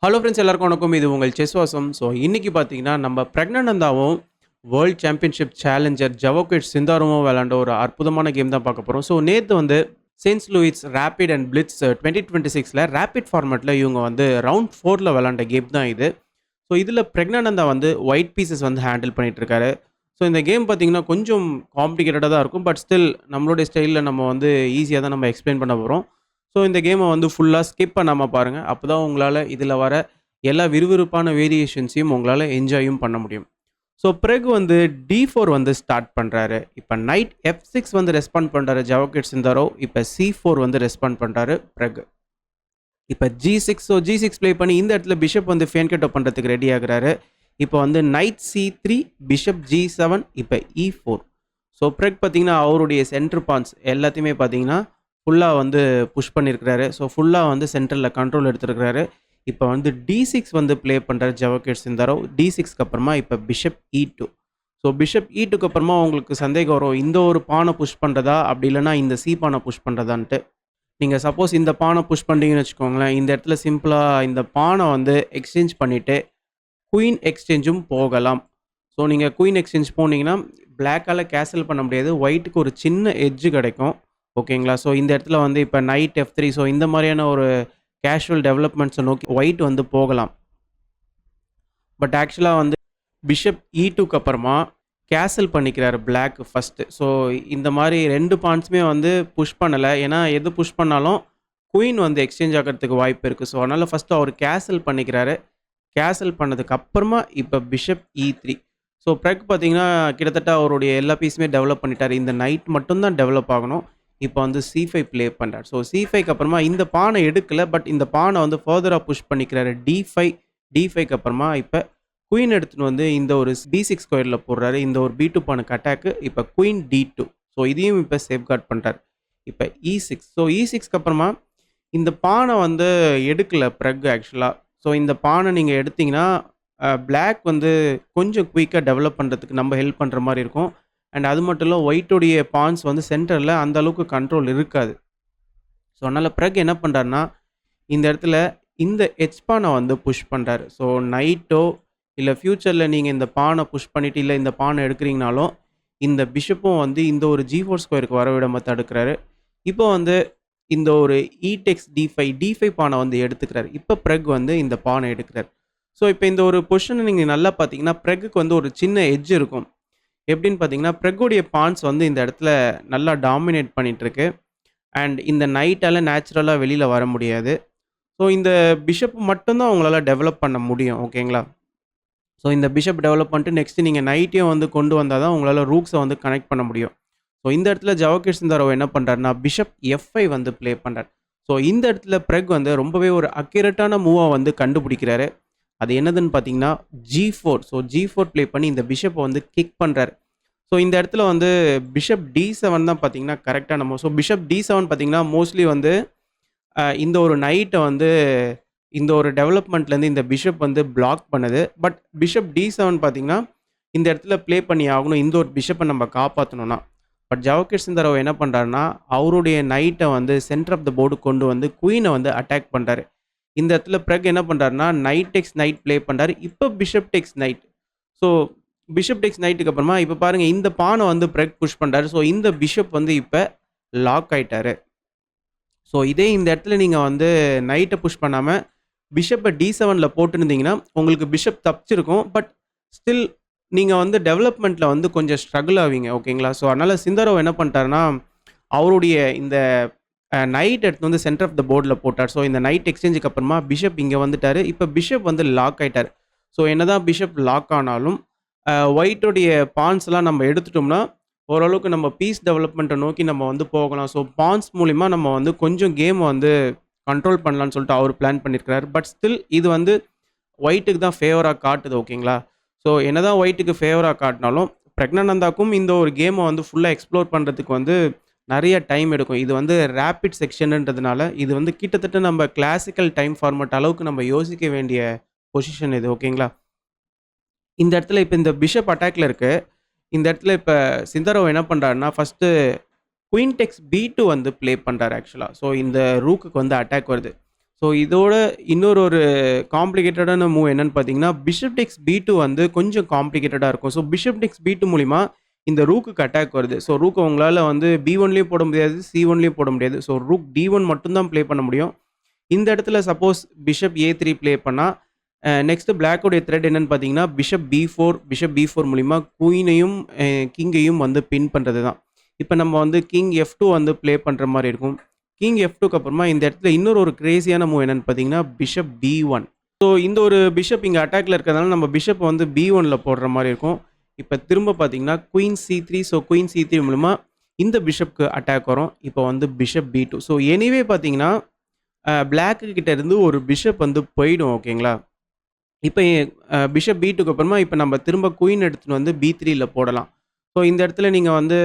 Hello friends எல்லாருக்கும் வணக்கம். இது உங்கள் செஸ் வாசம். ஸோ இன்னைக்கு பார்த்தீங்கன்னா, நம்ம பிரக்னானந்தாவும் வேர்ல்ட் சாம்பியன்ஷிப் சேலஞ்சர் ஜவோகிச் சிந்தாருவும் விளையாண்ட ஒரு அற்புதமான கேம் தான் பார்க்க போகிறோம். ஸோ நேற்று வந்து saint Louis rapid and blitz 2026ல ரேபிட் ஃபார்மேட்டில் இவங்க வந்து ரவுண்ட் 4ல விளையாண்ட கேம் தான் இது. ஸோ இதில் பிரக்னானந்தா வந்து ஒயிட் பீசஸ் வந்து ஹேண்டில் பண்ணிட்டு இருக்காரு. ஸோ இந்த கேம் பார்த்தீங்கன்னா கொஞ்சம் காம்ப்ளிகேட்டடாக தான் இருக்கும். பட் ஸ்டில் நம்மளுடைய ஸ்டைலில் நம்ம வந்து ஈஸியாக தான் நம்ம எக்ஸ்பிளைன் பண்ண போகிறோம். ஸோ இந்த கேமை வந்து ஃபுல்லாக ஸ்கிப் பண்ணாமல் பாருங்கள். அப்போ தான் உங்களால் இதில் வர எல்லா விறுவிறுப்பான வேரியேஷன்ஸையும் உங்களால் என்ஜாயும் பண்ண முடியும். ஸோ பிறகு வந்து D4 வந்து ஸ்டார்ட் பண்ணுறாரு. இப்போ நைட் F6 வந்து ரெஸ்பாண்ட் பண்ணுறாரு ஜவோகிச் சிந்தாரோ. இப்போ C4 வந்து ரெஸ்பாண்ட் பண்ணுறாரு பிறகு. இப்போ G6 ஸோ G6 ப்ளே பண்ணி இந்த இடத்துல பிஷப் வந்து ஃபேன்கெட்டோ பண்ணுறதுக்கு ரெடி ஆகுறாரு. இப்போ வந்து நைட் C3 பிஷப் G7 இப்போ E4. ஸோ பிறகு பார்த்தீங்கன்னா அவருடைய சென்டர் பான்ஸ் எல்லாத்தையுமே பார்த்தீங்கன்னா ஃபுல்லாக வந்து புஷ் பண்ணியிருக்கிறாரு. ஸோ ஃபுல்லாக வந்து சென்டரில் கண்ட்ரோல் எடுத்துருக்கிறாரு. இப்போ வந்து D6 வந்து ப்ளே பண்ணுறாரு ஜவோகிச் சிந்தாரோ. D6க்கு அப்புறமா இப்போ பிஷப் E2. ஸோ பிஷப் E2க்கு அப்புறமா உங்களுக்கு சந்தேகம் வரும், இந்த ஒரு பானை புஷ் பண்ணுறதா அப்படி இல்லைனா இந்த சி பானை புஷ் பண்ணுறதான்ட்டு. நீங்கள் சப்போஸ் இந்த பானை புஷ் பண்ணுறீங்கன்னு வச்சுக்கோங்களேன், இந்த இடத்துல சிம்பிளாக இந்த பானை வந்து எக்ஸ்சேஞ்ச் பண்ணிவிட்டு குயின் எக்ஸ்சேஞ்சும் போகலாம். ஸோ நீங்கள் குயின் எக்ஸ்சேஞ்ச் போனீங்கன்னா பிளாக்கால் கேன்சல் பண்ண முடியாது, ஒயிட்டுக்கு ஒரு சின்ன எட்ஜு கிடைக்கும். ஓகேங்களா? ஸோ இந்த இடத்துல வந்து இப்போ நைட் F3 ஸோ இந்த மாதிரியான ஒரு கேஷுவல் டெவலப்மெண்ட்ஸை நோக்கி ஒயிட் வந்து போகலாம். பட் ஆக்சுவலாக வந்து பிஷப் E2க்கு அப்புறமா கேன்சல் பண்ணிக்கிறாரு பிளாக் ஃபஸ்ட்டு. ஸோ இந்த மாதிரி ரெண்டு பாயிண்ட்ஸுமே வந்து புஷ் பண்ணலை. ஏன்னா எது புஷ் பண்ணாலும் குயின் வந்து எக்ஸ்சேஞ்ச் ஆகிறதுக்கு வாய்ப்பு இருக்குது. ஸோ அதனால் ஃபஸ்ட்டு அவர் கேன்சல் பண்ணிக்கிறாரு. கேன்சல் பண்ணதுக்கு அப்புறமா இப்போ பிஷப் E3. ஸோ பிறகு பார்த்தீங்கன்னா கிட்டத்தட்ட அவருடைய எல்லா பீஸுமே டெவலப் பண்ணிட்டார். இந்த நைட் மட்டும்தான் டெவலப் ஆகணும். இப்போ வந்து C5 ப்ளே பண்ணுறார். ஸோ C5க்கு அப்புறமா இந்த பானை எடுக்கலை, பட் இந்த பானை வந்து ஃபர்தராக புஷ் பண்ணிக்கிறாரு. D5க்கு அப்புறமா இப்போ குயின் எடுத்துகிட்டு வந்து இந்த ஒரு D6 ஸ்கொயரில் போடுறாரு. இந்த ஒரு B2 பானுக்கு அட்டாக்கு. இப்போ குயின் D2. ஸோ இதையும் இப்போ சேஃப்கார்ட் பண்ணுறாரு. இப்போ E6. ஸோ E6க்கு அப்புறமா இந்த பானை வந்து எடுக்கலை பிறகு ஆக்சுவலாக. ஸோ இந்த பானை நீங்கள் எடுத்திங்கன்னா பிளாக் வந்து கொஞ்சம் குயிக்காக டெவலப் பண்ணுறதுக்கு நம்ம ஹெல்ப் பண்ணுற மாதிரி இருக்கும். அண்ட் அது மட்டும் இல்லை ஒயிட்டுடைய பான்ஸ் வந்து சென்டரில் அந்த அளவுக்கு கண்ட்ரோல் இருக்காது. ஸோ அதனால் பிறகு என்ன பண்ணுறாருன்னா இந்த இடத்துல இந்த எச் பானை வந்து புஷ் பண்ணுறாரு. ஸோ நைட்டோ இல்லை ஃப்யூச்சரில் நீங்கள் இந்த பானை புஷ் பண்ணிவிட்டு இல்லை இந்த பானை எடுக்கிறீங்கனாலும் இந்த பிஷப்பும் வந்து இந்த ஒரு G4 ஸ்கொயருக்கு வரவிடாமல் தடுக்கிறாரு. இப்போ வந்து இந்த ஒரு E-takes D5 பானை வந்து எடுத்துக்கிறாரு. இப்போ பிறகு வந்து இந்த பானை எடுக்கிறார். ஸோ இப்போ இந்த ஒரு பொசிஷனை நீங்கள் நல்லா பார்த்தீங்கன்னா பிறகுக்கு வந்து ஒரு சின்ன எட்ஜ் இருக்கும். எப்படின்னு பார்த்தீங்கன்னா பிறகுடைய பான்ஸ் வந்து இந்த இடத்துல நல்லா டாமினேட் பண்ணிகிட்ருக்கு. அண்ட் இந்த நைட்டால் நேச்சுரலாக வெளியில் வர முடியாது. ஸோ இந்த பிஷப் மட்டும்தான் உங்களால் டெவலப் பண்ண முடியும். ஓகேங்களா? ஸோ இந்த பிஷப் டெவலப் பண்ணிட்டு நெக்ஸ்ட்டு நீங்கள் நைட்டையும் வந்து கொண்டு வந்தால் தான் உங்களால் ரூக்ஸை வந்து கனெக்ட் பண்ண முடியும். ஸோ இந்த இடத்துல ஜவோகிச் சிந்தாரோ என்ன பண்ணுறாருன்னா பிஷப் F5 வந்து ப்ளே பண்ணுறார். ஸோ இந்த இடத்துல பிறகு வந்து ரொம்பவே ஒரு அக்யூரேட்டான மூவாக வந்து கண்டுபிடிக்கிறாரு. அது என்னதுன்னு பார்த்தீங்கன்னா G4. ஸோ G4 ப்ளே பண்ணி இந்த பிஷப்பை வந்து கிக் பண்ணுறாரு. ஸோ இந்த இடத்துல வந்து பிஷப் D7 தான் பார்த்தீங்கன்னா கரெக்டாக நம்ம. ஸோ பிஷப் D7 பார்த்தீங்கன்னா மோஸ்ட்லி வந்து இந்த ஒரு நைட்டை வந்து இந்த ஒரு டெவலப்மெண்ட்லேருந்து இந்த பிஷப் வந்து பிளாக் பண்ணுது. பட் பிஷப் D7 பார்த்தீங்கன்னா இந்த இடத்துல ப்ளே பண்ணி ஆகணும், இந்த ஒரு பிஷப்பை நம்ம காப்பாற்றணும்னா. பட் ஜவோகிச் சிந்தாரோ என்ன பண்ணுறாருன்னா அவருடைய நைட்டை வந்து சென்டர் ஆஃப் த போர்டு கொண்டு வந்து குயினை வந்து அட்டாக் பண்ணுறாரு. இந்த இடத்துல பிறகு என்ன பண்ணுறாருன்னா நைட் டெக்ஸ் நைட் ப்ளே பண்ணுறாரு. இப்போ பிஷப் டெக்ஸ் நைட். ஸோ பிஷப் டெக்ஸ் நைட்டுக்கு அப்புறமா இப்போ பாருங்கள் இந்த பானை வந்து பிறகு புஷ் பண்ணுறாரு. ஸோ இந்த பிஷப் வந்து இப்போ லாக் ஆகிட்டாரு. ஸோ இதே இந்த இடத்துல நீங்கள் வந்து நைட்டை புஷ் பண்ணாமல் பிஷப்பை D7ல் போட்டுருந்தீங்கன்னா உங்களுக்கு பிஷப் தப்பிச்சிருக்கும். பட் ஸ்டில் நீங்கள் வந்து டெவலப்மெண்ட்டில் வந்து கொஞ்சம் ஸ்ட்ரகிள் ஆவீங்க. ஓகேங்களா? ஸோ அதனால் சிந்தாரோ என்ன பண்ணிட்டாருன்னா அவருடைய இந்த நைட் எடுத்து வந்து சென்டர் ஆஃப் த போர்டில் போட்டார். ஸோ இந்த நைட் எக்ஸ்சேஞ்சுக்கு அப்புறமா பிஷப் இங்கே வந்துட்டார். இப்போ பிஷப் வந்து லாக் ஆகிட்டார். ஸோ என்னதான் பிஷப் லாக் ஆனாலும் ஒயிட்டுடைய பான்ஸ்லாம் நம்ம எடுத்துட்டோம்னா ஓரளவுக்கு நம்ம பீஸ் டெவலப்மெண்ட்டை நோக்கி நம்ம வந்து போகலாம். ஸோ பான்ஸ் மூலிமா நம்ம வந்து கொஞ்சம் கேமை வந்து கண்ட்ரோல் பண்ணலான்னு சொல்லிட்டு அவர் பிளான் பண்ணியிருக்கிறார். பட் ஸ்டில் இது வந்து ஒயிட்டுக்கு தான் ஃபேவராக காட்டுது. ஓகேங்களா? ஸோ என்னதான் ஒயிட்டுக்கு ஃபேவராக காட்டினாலும் பிரக்னானந்தாக்கும் இந்த ஒரு கேமை வந்து ஃபுல்லாக எக்ஸ்ப்ளோர் பண்ணுறதுக்கு வந்து நிறைய டைம் எடுக்கும். இது வந்து ரேபிட் செக்ஷன்ன்றதுனால இது வந்து கிட்டத்தட்ட நம்ம கிளாசிக்கல் டைம் ஃபார்மேட் அளவுக்கு நம்ம யோசிக்க வேண்டிய பொசிஷன் இது. ஓகேங்களா? இந்த இடத்துல இப்போ இந்த பிஷப் அட்டாக்ல இருக்கு. இந்த இடத்துல இப்போ சிந்தாரோ என்ன பண்ணுறாருன்னா ஃபஸ்ட்டு குயின் டெக்ஸ் B2 வந்து ப்ளே பண்ணுறாரு ஆக்சுவலாக. ஸோ இந்த ரூக்குக்கு வந்து அட்டாக் வருது. ஸோ இதோட இன்னொரு ஒரு காம்ப்ளிகேட்டடான மூவ் என்னன்னு பார்த்தீங்கன்னா, பிஷப் டேக்ஸ் பி2 வந்து கொஞ்சம் காம்ப்ளிகேட்டடா இருக்கும். ஸோ பிஷப் டேக்ஸ் பி2 மூலியமா இந்த ரூக்குக்கு அட்டாக் வருது. ஸோ ரூக்க உங்களால வந்து பி1லயும் போட முடியாது, சி1லயும் போட முடியாது. ஸோ ரூக் டி1 மட்டும் தான் ப்ளே பண்ண முடியும். இந்த இடத்துல சப்போஸ் பிஷப் ஏ3 ப்ளே பண்ணா, நெக்ஸ்ட் பிளாக்கோடைய த்ரெட் என்னன்னு பார்த்தீங்கன்னா, பிஷப் பி4 மூலியமா குயினையும் கிங்கையும் வந்து பின் பண்றது தான். இப்ப நம்ம வந்து கிங் எஃப்2 வந்து ப்ளே பண்ற மாரி இருக்கும். கிங் எஃப்2க்கு அப்புறமா இந்த இடத்துல இன்னொரு ஒரு கிரேசியான மூவ் என்னன்னு பார்த்தீங்கன்னா, பிஷப் பி1. ஸோ இந்த ஒரு பிஷப் இங்க அட்டாக்ல இருக்கிறதுனால நம்ம பிஷப் வந்து பி1ல போடுற மாரி இருக்கும். இப்ப திரும்ப பார்த்தீங்கன்னா, குயின் சி3. ஸோ குயின் சி3 மூலமா இந்த பிஷப்க்கு அட்டாக் வரும். இப்போ வந்து பிஷப் பி2. ஸோ எனிவே பார்த்தீங்கன்னா, பிளாக் கிட்ட இருந்து ஒரு பிஷப் வந்து போயிடும். ஓகேங்களா? இப்ப பிஷப் பி2க்கு அப்புறமா இப்ப நம்ம திரும்ப குயின் எடுத்துட்டு வந்து பி3ல போடலாம். ஸோ இந்த இடத்துல நீங்க வந்து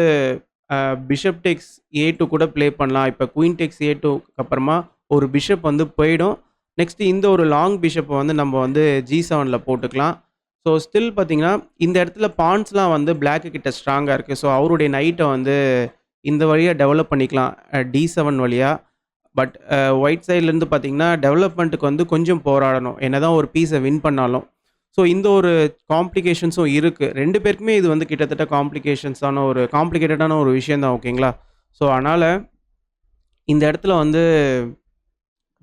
பிஷப் டேக்ஸ் ஏ2 கூட ப்ளே பண்ணலாம். இப்ப குயின் டேக்ஸ் ஏ2க்கு அப்புறமா ஒரு பிஷப் வந்து போயிடும். நெக்ஸ்ட் இந்த ஒரு லாங் பிஷப்ப வந்து நம்ம வந்து ஜி7ல போட்டுக்கலாம். ஸோ ஸ்டில் பார்த்தீங்கன்னா, இந்த இடத்துல பான்ஸ்லாம் வந்து பிளாக் கிட்ட ஸ்ட்ராங்கா இருக்கு. ஸோ அவருடைய நைட்ட வந்து இந்த வழியா டெவலப் பண்ணிக்கலாம். டி7 வழியா. பட் ஒயிட் சைட்லேருந்து பார்த்தீங்கன்னா, டெவலப்மெண்ட்டுக்கு வந்து கொஞ்சம் போராடணும். என்னதான் ஒரு பீஸை வின் பண்ணாலும். ஸோ இந்த ஒரு காம்ப்ளிகேஷன்ஸும் இருக்கு. 2 பேருக்குமே இது வந்து கிட்டத்தட்ட காம்ப்ளிகேட்டடான ஒரு விஷயம் தான். ஓகேங்களா? ஸோ அதனால இந்த இடத்துல வந்து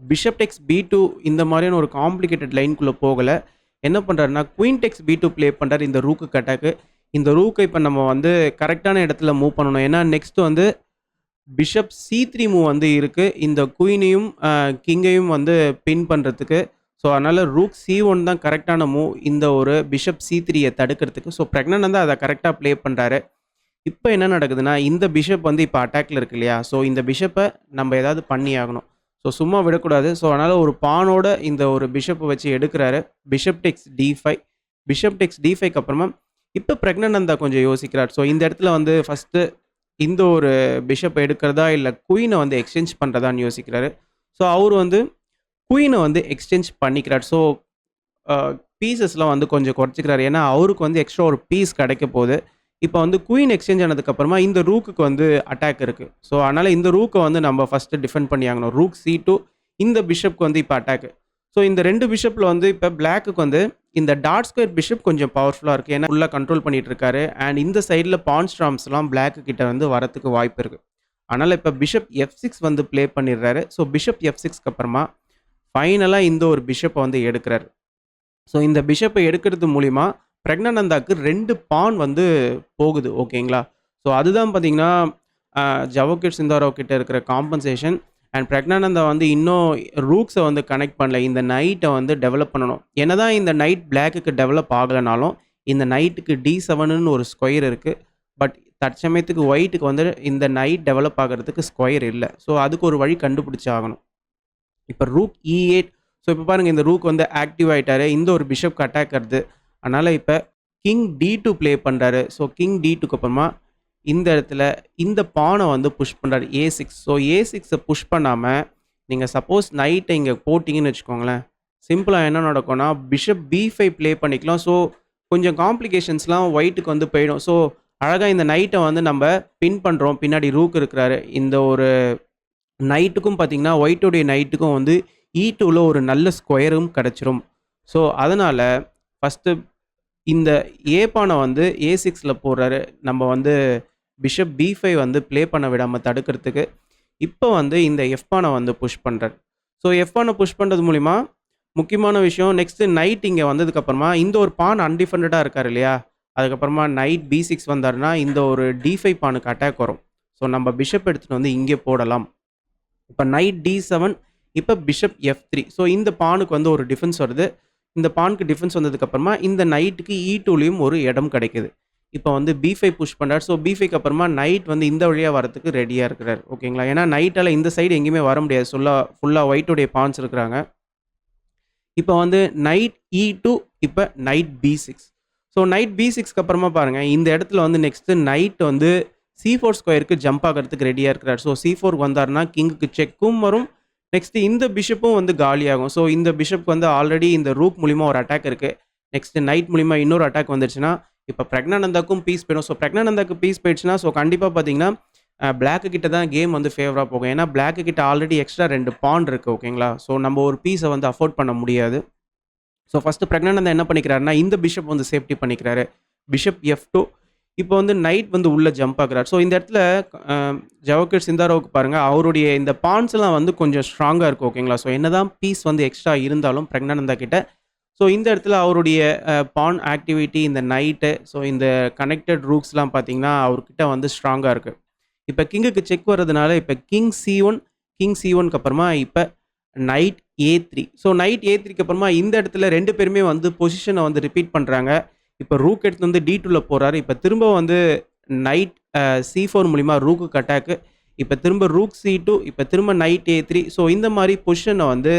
பிஷப் டெக்ஸ் பி2 இந்த மாதிரியான ஒரு காம்ப்ளிகேட்டட் லைன்குள்ள போகல. என்ன பண்றாருன்னா, குயின் டெக்ஸ் பி2 ப்ளே பண்றாரு இந்த ரூக்குக்கு அட்டாக்கு. இந்த ரூக்க இப்ப நம்ம வந்து கரெக்ட்டான இடத்துல மூவ் பண்ணணும். ஏன்னா நெக்ஸ்ட் வந்து பிஷப் சி3 மூவ் வந்து இருக்கு. இந்த குயினையும் கிங்கையும் வந்து பின் பண்றதுக்கு. ஸோ அதனால ரூக் சி1 தான் கரெக்ட்டான மூவ். இந்த ஒரு பிஷப் சி3ய தடுக்கிறதுக்கு. ஸோ பிரக்னானந்தா அத கரெக்ட்டா ப்ளே பண்றாரு. இப்ப என்ன நடக்குதுன்னா, இந்த பிஷப் வந்து இப்ப அட்டாக்ல இருக்கு இல்லையா? ஸோ இந்த பிஷப்ப நம்ம ஏதாவது பண்ணி ஆகணும். ஸோ சும்மா விடக்கூடாது. ஸோ அதனால ஒரு பானோட இந்த ஒரு பிஷப்ப வச்சு எடுக்குறாரு. பிஷப் டேக்ஸ் டி5. பிஷப் டேக்ஸ் டி5க்கு அப்புறமா இப்ப பிரக்னானந்தா கொஞ்சம் யோசிக்கிறார். ஸோ இந்த இடத்துல வந்து ஃபர்ஸ்ட்டு இந்த ஒரு பிஷப் எடுக்கிறதா, இல்ல குயின வந்து எக்ஸ்சேஞ்ச் பண்றதான்னு யோசிக்கிறாரு. ஸோ அவரு வந்து குயின வந்து எக்ஸ்சேஞ்ச் பண்ணிக்கிறார். ஸோ அ பீஸஸ்லாம் வந்து கொஞ்சம் குறைச்சுக்கிறாரு. ஏன்னா அவருக்கு வந்து எக்ஸ்ட்ரா ஒரு பீஸ் கிடைக்க போகுது. இப்ப வந்து குயின் எக்ஸ்சேஞ்ச் ஆனதுக்கு அப்புறமா இந்த ரூக்குக்கு வந்து அட்டாக் இருக்கு. ஸோ அதனால இந்த ரூக்க வந்து நம்ம ஃபர்ஸ்ட் டிஃபெண்ட் பண்ணி ஆகணும். ரூக் சி2 இந்த பிஷப்க்கு வந்து இப்ப அட்டாக். ஸோ இந்த 2 பிஷப்ல வந்து இப்ப பிளாக்குக்கு வந்து இந்த டாட் ஸ்கொயர் பிஷப் கொஞ்சம் பவர்ஃபுல்லா இருக்கு. ஏன்னா ஃபுல்லா கண்ட்ரோல் பண்ணிட்டு இருக்காரு. அண்ட் இந்த சைடுல பான் ஸ்டார்ம்ஸ்லாம் பிளாக் கிட்ட வந்து வரதுக்கு வாய்ப்பு இருக்கு. அதனால இப்ப பிஷப் எஃப்6 வந்து ப்ளே பண்ணிடுறாரு. ஸோ பிஷப் எஃப்6க்கு அப்புறமா ஃபைனலா இந்த ஒரு பிஷப்ப வந்து எடுக்குறாரு. ஸோ இந்த பிஷப்ப எடுக்கிறது மூலியமா பிரக்னானந்தாக்கு 2 பான் வந்து போகுது. ஓகேங்களா? ஸோ அதுதான் பார்த்தீங்கன்னா, ஜவோகிர் சிந்தாரோவ் கிட்ட இருக்கிற காம்பன்சேஷன். அண்ட் பிரக்னானந்தா வந்து இன்னும் ரூக்ஸ வந்து கனெக்ட் பண்ணல. இந்த நைட்ட வந்து டெவலப் பண்ணணும். என்னதான் இந்த நைட் பிளாக்குக்கு டெவலப் ஆகலனாலும், இந்த நைட்டுக்கு டி7ன்னு ஒரு ஸ்கொயர் இருக்கு. பட் தற்சமயத்துக்கு ஒயிட்டுக்கு வந்து இந்த நைட் டெவலப் ஆகுறதுக்கு ஸ்கொயர் இல்ல. ஸோ அதுக்கு ஒரு வழி கண்டுபிடிச்சு ஆகணும். இப்ப ரூக் E8. ஸோ இப்ப பாருங்க இந்த ரூக் வந்து ஆக்டிவ் ஆயிட்டாரு. இந்த ஒரு பிஷப்க்கு அட்டாக் வருது. அதனால இப்ப கிங் D2 ப்ளே பண்றாரு. ஸோ கிங் D2க்கு அப்புறமா இந்த இடத்துல இந்த பான வந்து புஷ் பண்றாரு A6. ஸோ A6 புஷ் பண்ணாம நீங்க சப்போஸ் நைட்ட இங்க போட்டீங்கன்னு வச்சுக்கோங்களேன், சிம்பிளா என்ன நடக்கும்னா பிஷப் B5 ப்ளே பண்ணிக்கலாம். ஸோ கொஞ்சம் காம்ப்ளிகேஷன்ஸ்லாம் ஒயிட்டுக்கு வந்து போயிடும். ஸோ அழகா இந்த நைட்ட வந்து நம்ம பின் பண்றோம். பின்னாடி ரூக் இருக்கிறாரு. இந்த ஒரு நைட்டுக்கும் பார்த்தீங்கன்னா, ஒயிட்டுடைய நைட்டுக்கும் வந்து E2ல ஒரு நல்ல ஸ்கொயரும் கிடைச்சிரும். ஸோ அதனால ஃபர்ஸ்ட்டு இந்த ஏ பான வந்து A6ல போடுறாரு. நம்ம வந்து பிஷப் B5 வந்து ப்ளே பண்ண விடாம தடுக்கிறதுக்கு. இப்ப வந்து இந்த எஃப் பான வந்து புஷ் பண்றாரு. ஸோ எஃப் பான புஷ் பண்றது மூலியமா முக்கியமான விஷயம் நெக்ஸ்ட் நைட் இங்க வந்ததுக்கு அப்புறமா இந்த ஒரு பான் அன்டிஃபெண்டடா இருக்காரு இல்லையா? அதுக்கப்புறமா நைட் B6 வந்தாருன்னா இந்த ஒரு D5 பானுக்கு அட்டாக் வரும். ஸோ நம்ம பிஷப் எடுத்துட்டு வந்து இங்கே போடலாம். இப்ப நைட் D7 இப்ப பிஷப் F3. ஸோ இந்த பானுக்கு வந்து ஒரு டிஃபென்ஸ் வருது. இந்த பானுக்கு டிஃபென்ஸ் வந்ததுக்கு அப்புறமா இந்த நைட்டுக்கு E2லயும் ஒரு இடம் கிடைக்குது. இப்ப வந்து B5 புஷ் பண்றாரு. ஸோ B5க்கு அப்புறமா நைட் வந்து இந்த வழியா வரதுக்கு ரெடியா இருக்கிறாரு. ஓகேங்களா? ஏன்னா நைட்டால இந்த சைடு எங்கேயுமே வர முடியாது. ஃபுல்லா ஒயிட்டுடைய பான்ஸ் இருக்கிறாங்க. இப்ப வந்து நைட் E2 இப்ப நைட் B6. ஸோ நைட் B6க்கு அப்புறமா பாருங்க, இந்த இடத்துல வந்து நெக்ஸ்ட் நைட் வந்து C4 ஸ்கொயருக்கு ஜம்ப் ஆகுறதுக்கு ரெடியா இருக்கிறார். ஸோ C4 வந்தாருன்னா கிங்குக்கு செக்கும் வரும். நெக்ஸ்ட் இந்த பிஷப்பும் வந்து காலியாகும். ஸோ இந்த பிஷப்க்கு வந்து ஆல்ரெடி இந்த ரூக் மூலியமா ஒரு அட்டாக் இருக்கு. நெக்ஸ்ட் நைட் மூலியமா இன்னொரு அட்டாக் வந்துருச்சுன்னா, இப்ப பிரக்னானந்தாக்கும் பீஸ் போயிடும். ஸோ பிரக்னானந்தாக்கு பீஸ் போயிடுச்சுன்னா, ஸோ கண்டிப்பா பார்த்தீங்கன்னா, பிளாக்கு கிட்ட தான் கேம் வந்து ஃபேவரா போகும். ஏன்னா பிளாக்கு கிட்ட ஆல்ரெடி எக்ஸ்ட்ரா 2 பான் இருக்கு ஓகேங்களா? ஸோ நம்ம ஒரு பீஸ வந்து அஃபோர்ட் பண்ண முடியாது. ஸோ ஃபர்ஸ்ட்டு பிரக்னானந்தா என்ன பண்ணிக்கிறாருன்னா, இந்த பிஷப் வந்து சேஃப்டி பண்ணிக்கிறாரு. பிஷப் F2 இப்போ வந்து நைட் வந்து உள்ள ஜம்ப் ஆகுறாரு. ஸோ இந்த இடத்துல அ ஜவஹர் சிந்தாரோவுக்கு பாருங்க, அவருடைய இந்த பான்ஸ்லாம் வந்து கொஞ்சம் ஸ்ட்ராங்கா இருக்கு ஓகேங்களா? ஸோ என்னதான் பீஸ் வந்து எக்ஸ்ட்ரா இருந்தாலும் பிரக்னானந்தா கிட்ட, ஸோ இந்த இடத்துல அவருடைய பான் ஆக்டிவிட்டி, இந்த நைட்டு, ஸோ இந்த கனெக்டட் ரூக்ஸ்லாம் பார்த்தீங்கன்னா, அவர்கிட்ட வந்து ஸ்ட்ராங்கா இருக்கு. இப்ப கிங்குக்கு செக் வர்றதுனால, இப்ப கிங் C1க்கு அப்புறமா இப்ப நைட் A3. ஸோ நைட் A3க்கு அப்புறமா இந்த இடத்துல 2 பேருமே வந்து பொசிஷன வந்து ரிப்பீட் பண்றாங்க. இப்ப ரூக் எடுத்துட்டு வந்து D2ல போறாரு. இப்ப திரும்ப வந்து நைட் C4 மூலியமா ரூக்குக்கு அட்டாக்கு. இப்ப திரும்ப ரூக் C2, இப்ப திரும்ப நைட் A3. ஸோ இந்த மாரி பொசிஷன வந்து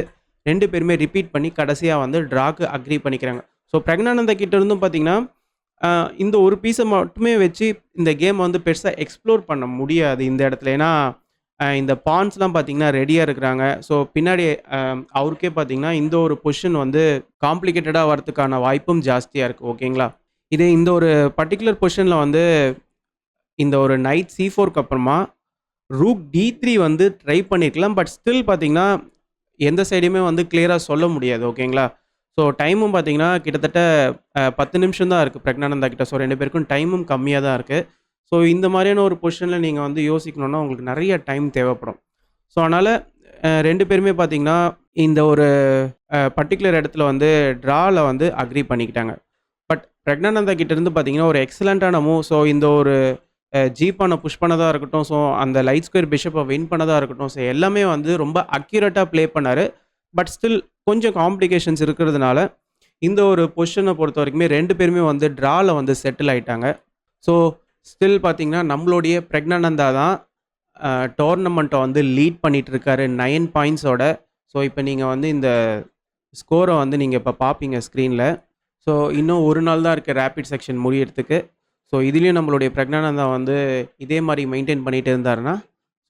2 பேருமே ரிப்பீட் பண்ணி கடைசியா வந்து ட்ராக்கு அக்ரி பண்ணிக்கிறாங்க. ஸோ பிரக்னானந்தா கிட்ட இருந்தும் பார்த்தீங்கன்னா, இந்த ஒரு பீஸ மட்டுமே வச்சு இந்த கேம் வந்து பெருசா எக்ஸ்ப்ளோர் பண்ண முடியாது இந்த இடத்துல. ஏன்னா, இந்த பான்ஸ்லாம் பார்த்தீங்கன்னா ரெடியா இருக்கிறாங்க. ஸோ பின்னாடி அ அவருக்கே பார்த்தீங்கன்னா, இந்த ஒரு பொசிஷன் வந்து காம்ப்ளிகேட்டடா வரதுக்கான வாய்ப்பும் ஜாஸ்தியா இருக்கு. ஓகேங்களா? இதே இந்த ஒரு பர்ட்டிகுலர் பொசிஷன்ல வந்து இந்த ஒரு நைட் C4க்கு அப்புறமா ரூக் D3 வந்து ட்ரை பண்ணியிருக்கலாம். பட் ஸ்டில் பார்த்தீங்கன்னா, எந்த சைடுமே வந்து கிளியரா சொல்ல முடியாது. ஓகேங்களா? ஸோ டைமும் பார்த்தீங்கன்னா, கிட்டத்தட்ட 10 நிமிஷம் தான் இருக்கு பிரக்னானந்தா கிட்ட. ஸோ 2 பேருக்கும் டைமும் கம்மியா தான் இருக்கு. ஸோ இந்த மாரியான ஒரு பொசிஷன்ல நீங்க வந்து யோசிக்கணும்னா, உங்களுக்கு நெறைய டைம் தேவைப்படும். ஸோ அதனால 2 பேருமே பார்த்தீங்கன்னா, இந்த ஒரு பர்ட்டிகுலர் இடத்துல வந்து ட்ரால வந்து அக்ரி பண்ணிக்கிட்டாங்க. பட் பிரக்னானந்தா கிட்ட இருந்து பார்த்தீங்கன்னா, ஒரு எக்ஸலன்ட்டான மூவ். ஸோ இந்த ஒரு ஜி-பான புஷ் பண்ணதா இருக்கட்டும், ஸோ அந்த லைட் ஸ்கொயர் பிஷப்ப வின் பண்ணதா இருக்கட்டும், ஸோ எல்லாமே வந்து ரொம்ப அக்யூரேட்டா ப்ளே பண்ணாரு. பட் ஸ்டில் கொஞ்சம் காம்ப்ளிகேஷன்ஸ் இருக்கிறதுனால, இந்த ஒரு பொசிஷன பொறுத்தவரைக்குமே 2 பேருமே வந்து ட்ரால வந்து செட்டில் ஆயிட்டாங்க. ஸோ ஸ்டில் பார்த்தீங்கன்னா, நம்மளுடைய பிரக்னானந்தா தான் டோர்னமெண்ட்ட வந்து லீட் பண்ணிட்டு இருக்காரு 9 பாயிண்ட்ஸோட. ஸோ இப்ப நீங்க வந்து இந்த ஸ்கோர வந்து நீங்க இப்ப பார்ப்பீங்க ஸ்க்ரீன்ல. ஸோ இன்னும் 1 நாள் தான் இருக்கு ரேபிட் செக்ஷன் முடியறதுக்கு. ஸோ இதுலயும் நம்மளுடைய பிரக்னானந்தா வந்து இதே மாரி மெயின்டெயின் பண்ணிட்டு இருந்தாருன்னா,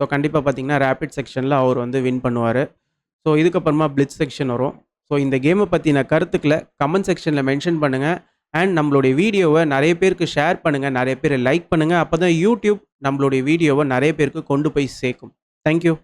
ஸோ கண்டிப்பா பார்த்தீங்கன்னா, ரேபிட் செக்ஷன்ல அவர் வந்து வின் பண்ணுவாரு. ஸோ இதுக்கப்புறமா பிளிட்ஸ் செக்ஷன் வரும். ஸோ இந்த கேம பத்தின கருத்துக்கள கமெண்ட் செக்ஷன்ல மென்ஷன் பண்ணுங்க. அண்ட் நம்மளுடைய வீடியோவ நெறைய பேருக்கு ஷேர் பண்ணுங்க. நெறைய பேர் லைக் பண்ணுங்க. அப்பதான் யூடியூப் நம்மளுடைய வீடியோவ நெறைய பேருக்கு கொண்டு போய் சேர்க்கும். Thank you.